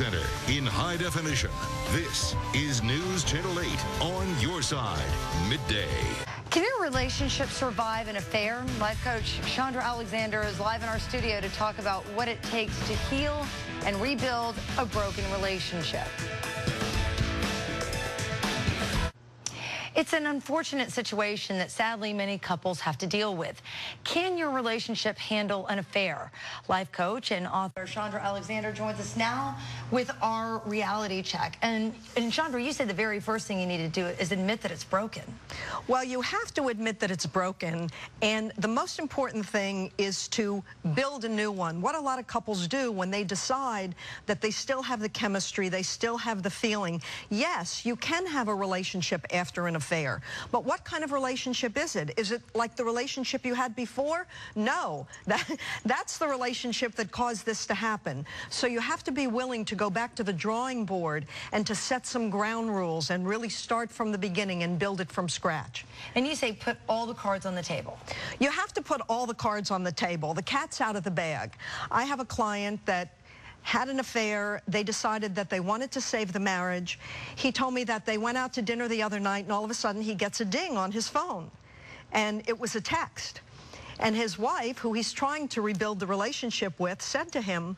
Center in high definition. This is News Channel 8 on your side, midday. Can your relationship survive an affair? Life coach Chandra is live in our studio to talk about what it takes to heal and rebuild a broken relationship. It's an unfortunate situation that sadly many couples have to deal with. Can your relationship handle an affair? Life coach and author Chandra joins us now with our reality check. And Chandra, you said the very first thing you need to do is admit that it's broken. Well, you have to admit that it's broken, and the most important thing is to build a new one. What a lot of couples do when they decide that they still have the chemistry, they still have the feeling. Yes, you can have a relationship after an affair, but what kind of relationship is it? Is it like the relationship you had before? No, that's the relationship that caused this to happen. So you have to be willing to go back to the drawing board and to set some ground rules and really start from the beginning and build it from scratch. And you say put all the cards on the table. You have to put all the cards on the table. The cat's out of the bag. I have a client that had an affair. They decided that they wanted to save the marriage. He told me that they went out to dinner the other night, and all of a sudden he gets a ding on his phone, and it was a text. And his wife, who he's trying to rebuild the relationship with, said to him,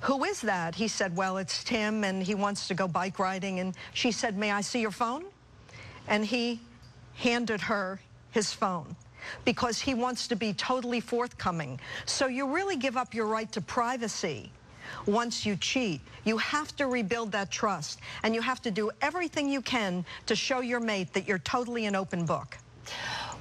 "Who is that?" He said, "Well, it's Tim, and he wants to go bike riding." And she said, "May I see your phone?" And he handed her his phone because he wants to be totally forthcoming. So you really give up your right to privacy once you cheat. You have to rebuild that trust, and you have to do everything you can to show your mate that you're totally an open book.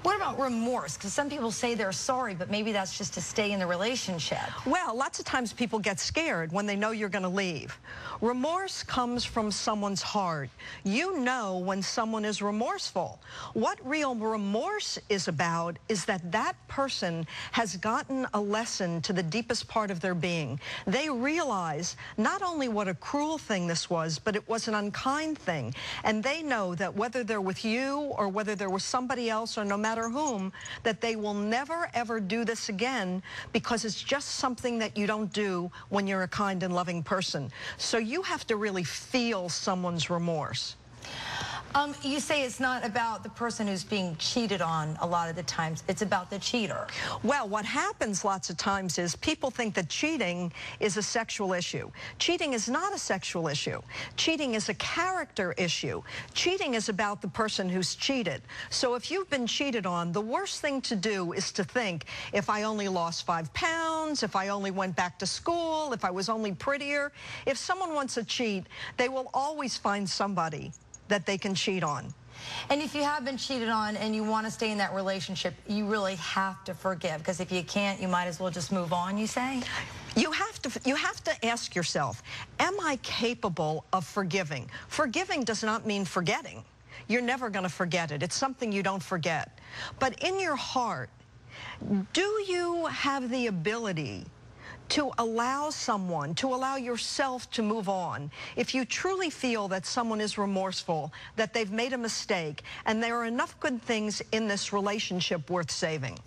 What about remorse? Because some people say they're sorry, but maybe that's just to stay in the relationship. Well, lots of times people get scared when they know you're going to leave. Remorse comes from someone's heart. You know when someone is remorseful. What real remorse is about is that that person has gotten a lesson to the deepest part of their being. They realize not only what a cruel thing this was, but it was an unkind thing. And they know that whether they're with you or whether they're with somebody else or no matter whom, that they will never ever do this again, because it's just something that you don't do when you're a kind and loving person. So you have to really feel someone's remorse. You say it's not about the person who's being cheated on a lot of the times. It's about the cheater. Well, what happens lots of times is people think that cheating is a sexual issue. Cheating is not a sexual issue. Cheating is a character issue. Cheating is about the person who's cheated. So if you've been cheated on, the worst thing to do is to think, if I only lost 5 pounds, if I only went back to school, if I was only prettier. If someone wants to cheat, they will always find somebody that they can cheat on. And if you have been cheated on and you want to stay in that relationship, you really have to forgive, because if you can't, you might as well just move on, you say? You have to ask yourself, am I capable of forgiving? Forgiving does not mean forgetting. You're never going to forget it. It's something you don't forget. But in your heart, do you have the ability to allow someone, to allow yourself to move on? If you truly feel that someone is remorseful, that they've made a mistake, and there are enough good things in this relationship worth saving.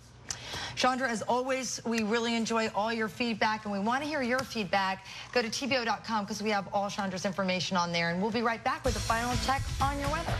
Chandra, as always, we really enjoy all your feedback, and we want to hear your feedback. Go to tbo.com because we have all Chandra's information on there, and we'll be right back with a final check on your weather.